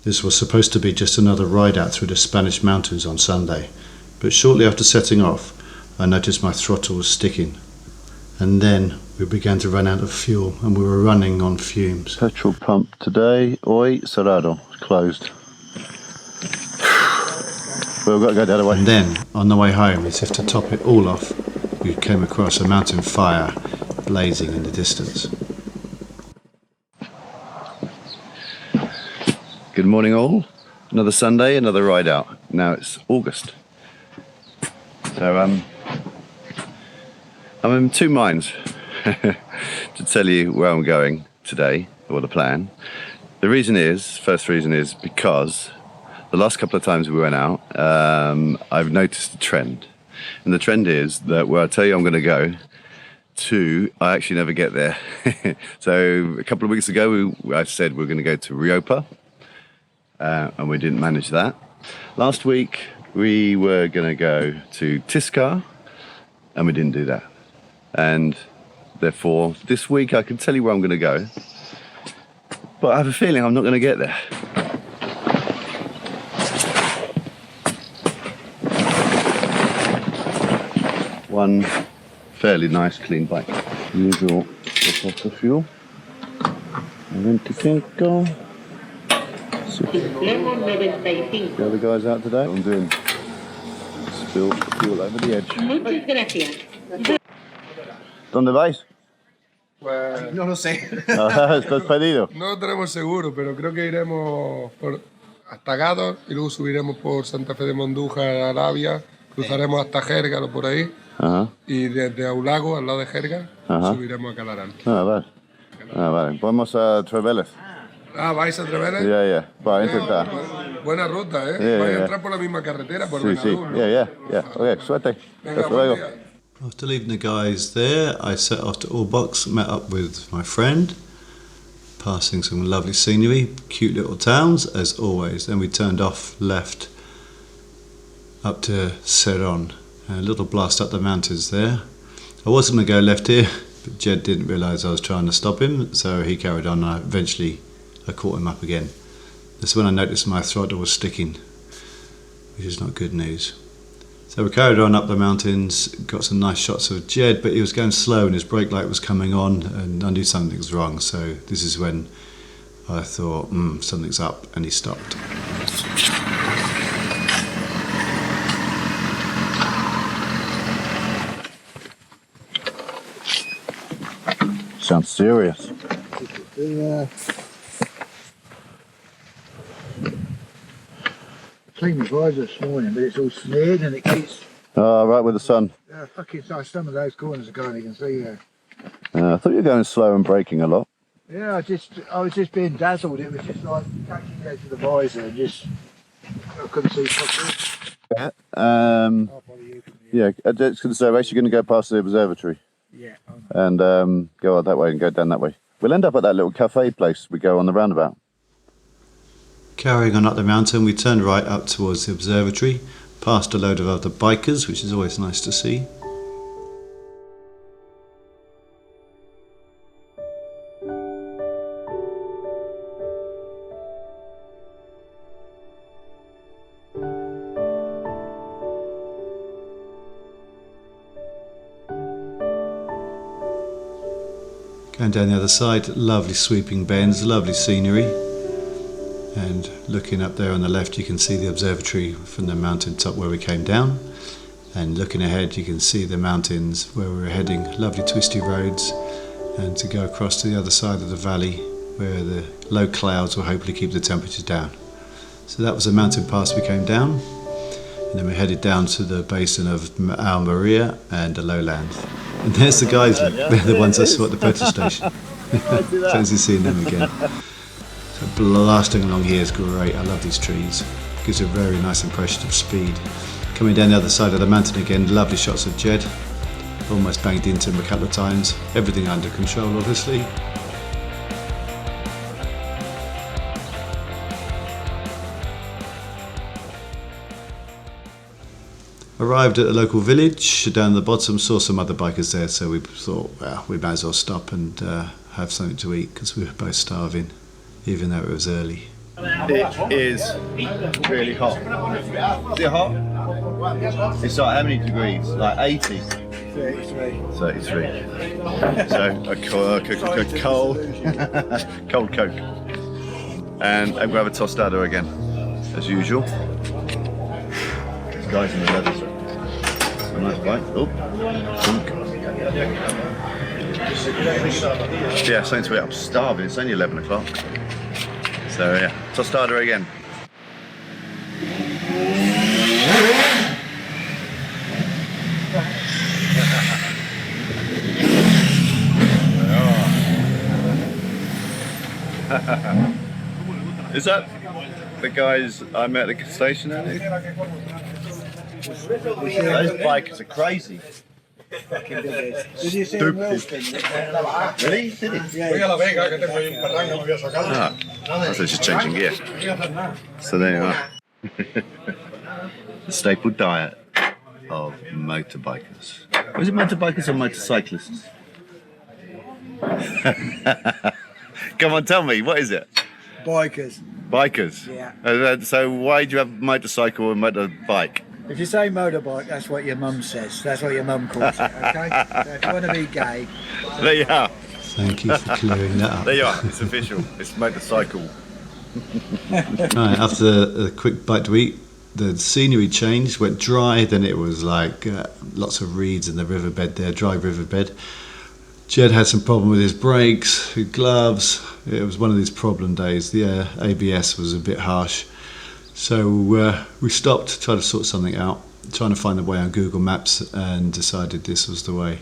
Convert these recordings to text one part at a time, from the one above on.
This was supposed to be just another ride out through the Spanish mountains on Sunday, but shortly after setting off I noticed my throttle was sticking, and then we began to run out of fuel and we were running on fumes. Petrol pump today, hoy cerrado, closed. We've got to go the other way. And then on the way home, as if to top it all off, we came across a mountain fire blazing in the distance. Good morning all. Another Sunday, another ride out. Now it's August. So I'm in two minds to tell you where I'm going today, or the plan. The reason is, first reason is because the last couple of times we went out, I've noticed a trend. And the trend is that where I tell you I'm going to go to, I actually never get there. So a couple of weeks ago, I said we're going to go to Riopa. And we didn't manage that. Last week we were going to go to Tiscar and we didn't do that. And therefore this week I can tell you where I'm going to go, but I have a feeling I'm not going to get there. One fairly nice clean bike. Usual for fuel. 25. The other guys out today. I'm doing spill fuel over the edge. Muchas gracias. ¿Dónde vais? Pues no lo sé. ¿Estás perdido? No tenemos seguro, pero creo que iremos hasta Gádor y luego subiremos por Santa Fe de Monduja, Arabia, cruzaremos hasta Gérgalo por ahí. Ajá. Y desde Aulago, al lado de Jerga, Ajá. subiremos a Calarán. Vale. Vale. Vamos a Treveles. Ah, ¿vais a Treveles? Yeah. Va a intentar. Buena ruta, ¿eh? Yeah, Vais a yeah. entrar por la misma carretera, por Sí. Benadú, ¿no? Yeah. Okay, suerte. Venga, Hasta buen luego. día. After leaving the guys there, I set off to Allbox, met up with my friend, passing some lovely scenery, cute little towns as always. Then we turned off, left up to Serón, a little blast up the mountains there. I was going to go left here, but Jed didn't realise I was trying to stop him, so he carried on and eventually I caught him up again. That's when I noticed my throttle was sticking, which is not good news. So we carried on up the mountains, got some nice shots of Jed, but he was going slow and his brake light was coming on and I knew something was wrong. So this is when I thought, something's up, and he stopped. Sounds serious. Cleaned the visor this morning, but it's all snared and it keeps. Right with the sun. Fucking nice. Some of those corners are gone. You can see there. I thought you were going slow and braking a lot. Yeah, I was just being dazzled. It was just like catching the edge of the visor and just I couldn't see properly. Yeah. I'll follow you from here. Yeah. It's conservation. You're going to go past the observatory Yeah. and go out that way and go down that way. We'll end up at that little cafe place we go on the roundabout. Carrying on up the mountain, we turned right up towards the observatory, past a load of other bikers, which is always nice to see. Going down the other side, lovely sweeping bends, lovely scenery. And looking up there on the left, you can see the observatory from the mountain top where we came down. And looking ahead, you can see the mountains where we were heading, lovely twisty roads. And to go across to the other side of the valley where the low clouds will hopefully keep the temperatures down. So that was the mountain pass we came down. And then we headed down to the basin of Almeria and the lowlands. And there's the guys, they're the ones I saw at the petrol station. Fancy seeing them again. So blasting along here is great. I love these trees. Gives a very nice impression of speed. Coming down the other side of the mountain again, lovely shots of Jed. Almost banged into him a couple of times. Everything under control, obviously. Arrived at a local village down the bottom, saw some other bikers there, so we thought, well, we might as well stop and have something to eat because we were both starving, even though it was early. It is really hot. Is it hot? It's like how many degrees? Like 80? 33. 33. So a cold Coke. And I'm going to have a tostada again, as usual. This guy's in the leather. A nice bite. Oh, yeah, something to eat. I'm starving. It's only 11 o'clock. So yeah, tostada again. Is that the guys I met at the station? Those bikers are crazy. Fucking big. Did you see him roasting? Really? Did it? Ah, I was just changing gear. So there you are. The staple diet of motorbikers. Was it motorbikers or motorcyclists? Come on, tell me, what is it? Bikers. Bikers? Yeah. So why do you have motorcycle and motorbike? If you say motorbike, that's what your mum says. That's what your mum calls it, okay? So if you want to be gay... There you are. Thank you for clearing that up. There you are. It's official. It's motorcycle. Right, after a quick bite to eat, the scenery changed, went dry, then it was like lots of reeds in the riverbed there, dry riverbed. Jed had some problem with his brakes, his gloves. It was one of these problem days. The ABS was a bit harsh. So we stopped, tried to sort something out, trying to find a way on Google Maps, and decided this was the way.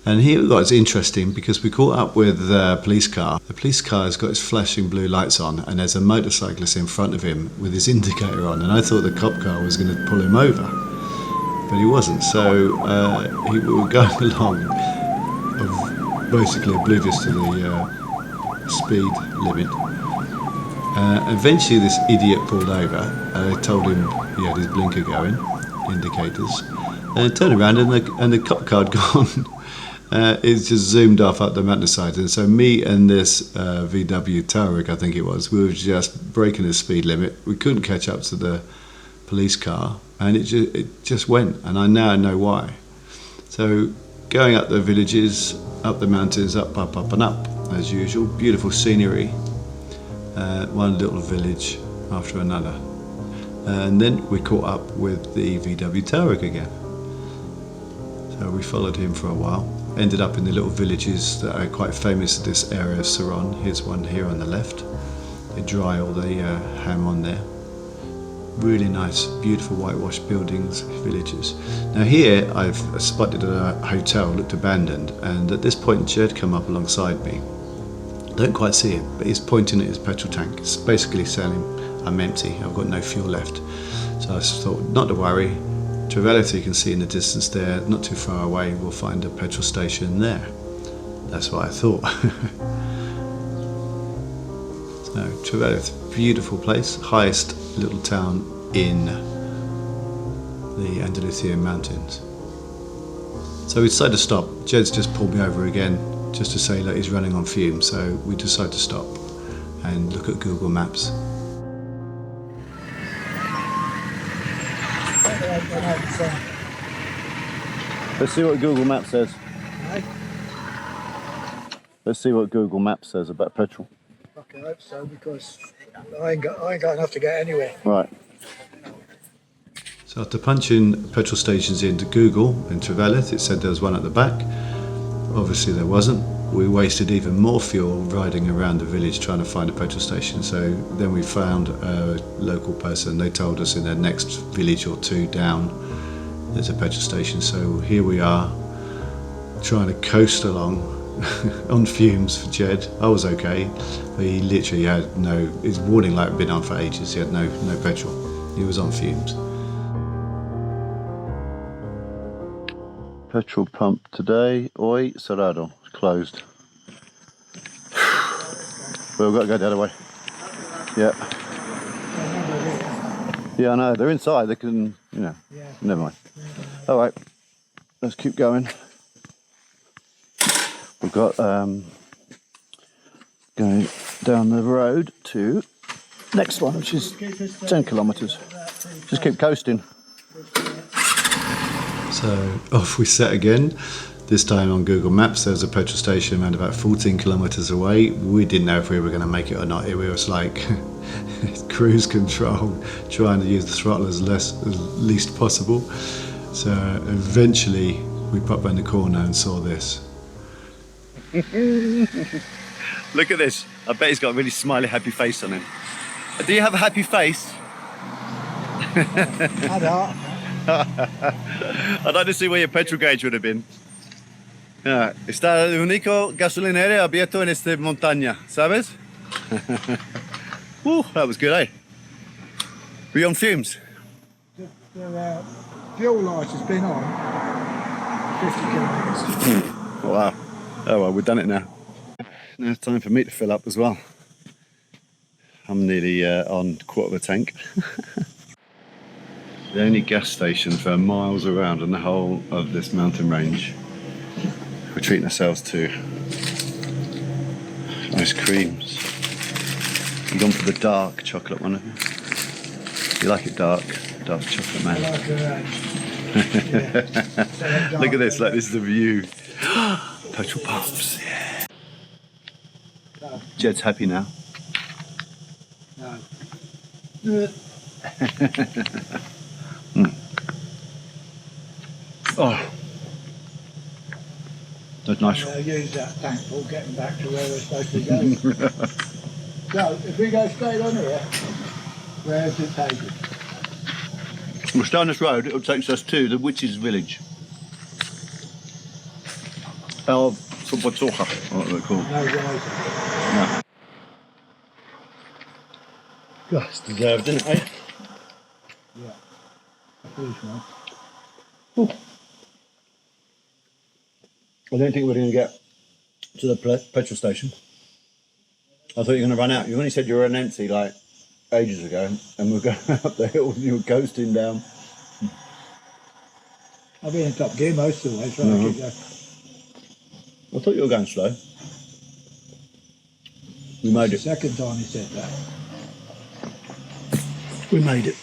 And here it got interesting because we caught up with a police car. The police car has got its flashing blue lights on, and there's a motorcyclist in front of him with his indicator on, and I thought the cop car was going to pull him over, but he wasn't. So we were going along, basically oblivious to the speed limit. Eventually this idiot pulled over. I told him he had his blinker going, indicators, and turned around and the cop car had gone. It just zoomed off up the mountainside, and so me and this VW Touareg, I think it was, we were just breaking the speed limit. We couldn't catch up to the police car, and it just went, and I now know why. So going up the villages, up the mountains, up and up, as usual. Beautiful scenery. One little village after another, and then we caught up with the VW Touareg again. So we followed him for a while, ended up in the little villages that are quite famous in this area of Saron. Here's one here on the left. They dry all the ham on there. Really nice, beautiful whitewashed buildings, villages. Now here I've spotted a hotel, looked abandoned, and at this point Jed come up alongside me. Don't quite see it, but he's pointing at his petrol tank. It's basically saying, I'm empty, I've got no fuel left. So I thought, not to worry, Throttle you can see in the distance there, not too far away, we'll find a petrol station there. That's what I thought. So Throttle, beautiful place, highest little town in the Andalucia mountains. So we decided to stop. Jed's just pulled me over again, just to say that he's running on fumes, so we decided to stop and look at Google Maps. Let's see what Google Maps says. Let's see what Google Maps says about petrol. Fucking hope so, because I ain't got enough to get anywhere. Right. So after punching petrol stations into Google in Throttle, it said there was one at the back. Obviously there wasn't. We wasted even more fuel riding around the village trying to find a petrol station. So then we found a local person. They told us in the next village or two down there's a petrol station. So here we are trying to coast along on fumes for Jed. I was okay, but he literally had his warning light had been on for ages. He had no petrol. He was on fumes. Petrol pump today, Oi, Cerrado, closed. Well, we've got to go the other way. Yeah. Yeah, I know, they're inside, they can, never mind. All right, let's keep going. We've got going down the road to next one, which is 10 kilometres. Just keep coasting. So off we set again. This time on Google Maps there was a petrol station around about 14 kilometres away. We didn't know if we were going to make it or not. It was like cruise control, trying to use the throttle as least possible. So eventually we popped around the corner and saw this. Look at this. I bet he's got a really smiley, happy face on him. Do you have a happy face? I don't. I'd like to see where your petrol gauge would have been. Yeah, está el único gasolinero abierto en esta montaña, ¿sabes? That was good, eh? Were you on fumes? The fuel light has been on 50 kilometres. Wow. Oh well, we've done it now. Now it's time for me to fill up as well. I'm nearly on a quarter of a tank. The only gas station for miles around on the whole of this mountain range. We're treating ourselves to ice creams. You've gone for the dark chocolate one, haven't you? You like it dark? Dark chocolate, man. I like it. Look at this, like this is the view. Petrol puffs, yeah. Jed's happy now. No. Oh, that's nice. I'll use that tank for getting back to where we're supposed to go. So, if we go straight on here, where does it take us? We're down this road, it'll take us to the witch's village. El Sobotoja, what they're called. No riser. No. God, it's deserved, didn't it? Yeah. Please, man. I don't think we're going to get to the petrol station. I thought you were going to run out. You only said you were on empty like ages ago, and we were going up the hill and you were coasting down. I've been in top gear most of the way, so I keep going. I thought you were going slow. We made The it. second time he said that. We made it.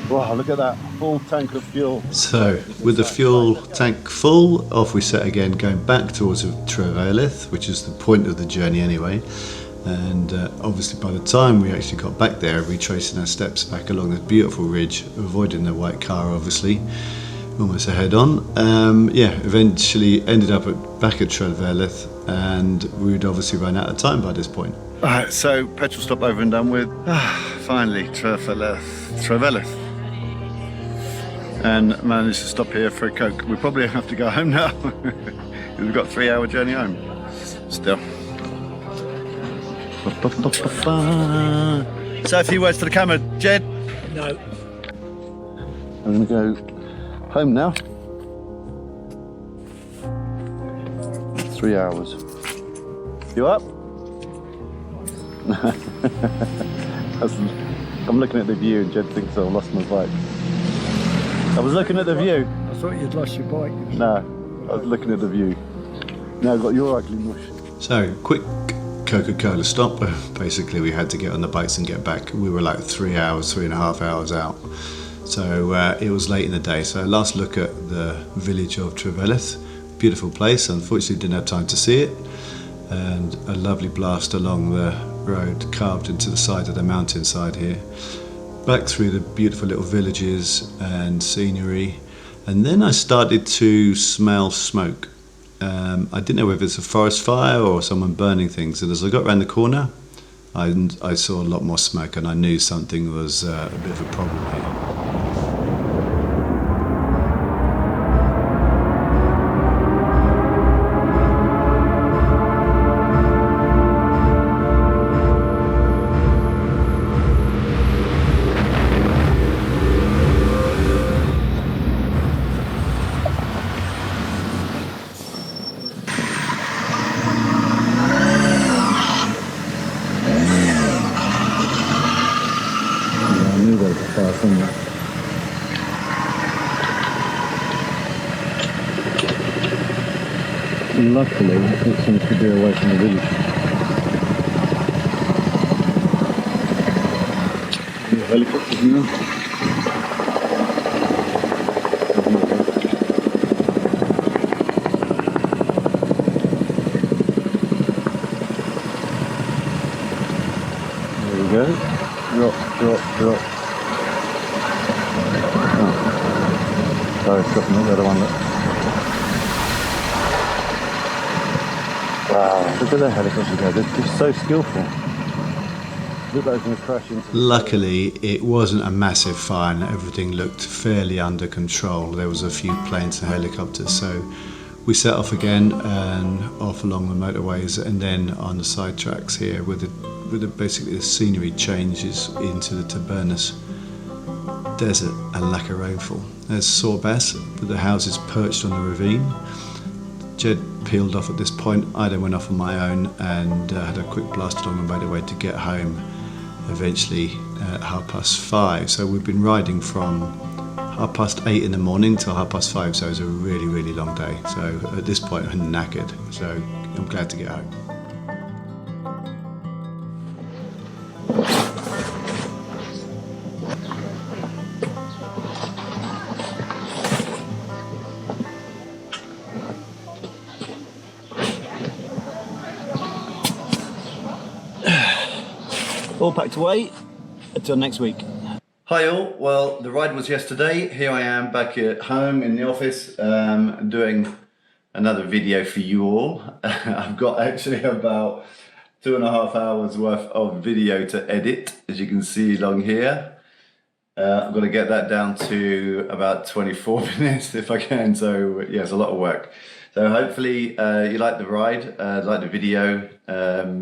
Wow, look at that, full tank of fuel. So with the fuel tank full, off we set again, going back towards Trevelith, which is the point of the journey anyway. And obviously by the time we actually got back there, retracing our steps back along this beautiful ridge, avoiding the white car obviously, almost ahead on. Yeah, eventually ended up back at Trevelith, and we'd obviously run out of time by this point. Alright, so petrol stop over and done with. Finally, Trevelith. And managed to stop here for a Coke. We probably have to go home now. We've got a 3-hour journey home. Still. So a few words to the camera, Jed. No. I'm going to go home now. 3 hours. You up? I'm looking at the view and Jed thinks I've lost my bike. I was looking at the view. I thought you'd lost your bike. No, I was looking at the view. Now I've got your ugly mush. So quick Coca-Cola stop. Basically we had to get on the bikes and get back. We were like 3.5 hours out. So it was late in the day. So last look at the village of Trevelith. Beautiful place. Unfortunately didn't have time to see it. And a lovely blast along the road carved into the side of the mountainside here. Back through the beautiful little villages and scenery. And then I started to smell smoke. I didn't know whether it's a forest fire or someone burning things, and as I got around the corner I saw a lot more smoke, and I knew something was a bit of a problem here. Luckily, it seems to be away from the village. helicopters now. There we go. Drop, drop, drop. Oh. Sorry, it's dropping the other one. Look. Wow, look at the helicopter go. They're just so skillful. Look like it's going to crash into. Luckily, it wasn't a massive fire and everything looked fairly under control. There was a few planes and helicopters, so we set off again and off along the motorways, and then on the side tracks here, basically the scenery changes into the Tabernas desert and lack of rainfall. There's Sorbas with the houses perched on the ravine. Jed peeled off at this point. I then went off on my own and had a quick blast along the motorway to get home eventually at 5:30. So we've been riding from 8:30 in the morning till 5:30, so it was a really, really long day. So at this point I'm knackered, so I'm glad to get home. All packed away until next week. Hi all, well the ride was yesterday. Here I am back at home in the office doing another video for you all. I've got actually about 2.5 hours worth of video to edit, as you can see along here. I'm going to get that down to about 24 minutes if I can, so yeah, it's a lot of work. So hopefully you like the ride, like the video.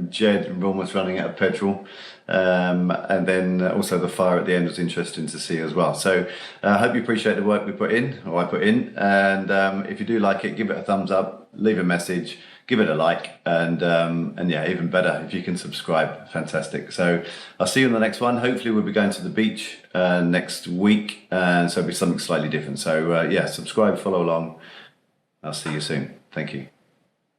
Jed almost running out of petrol, and then also the fire at the end was interesting to see as well. So I hope you appreciate the work we put in, or I put in, and if you do like it, give it a thumbs up, leave a message, give it a like, and yeah, even better if you can subscribe. Fantastic. So I'll see you in the next one. Hopefully we'll be going to the beach next week, and so it'll be something slightly different. So yeah, subscribe, follow along. I'll see you soon. Thank you.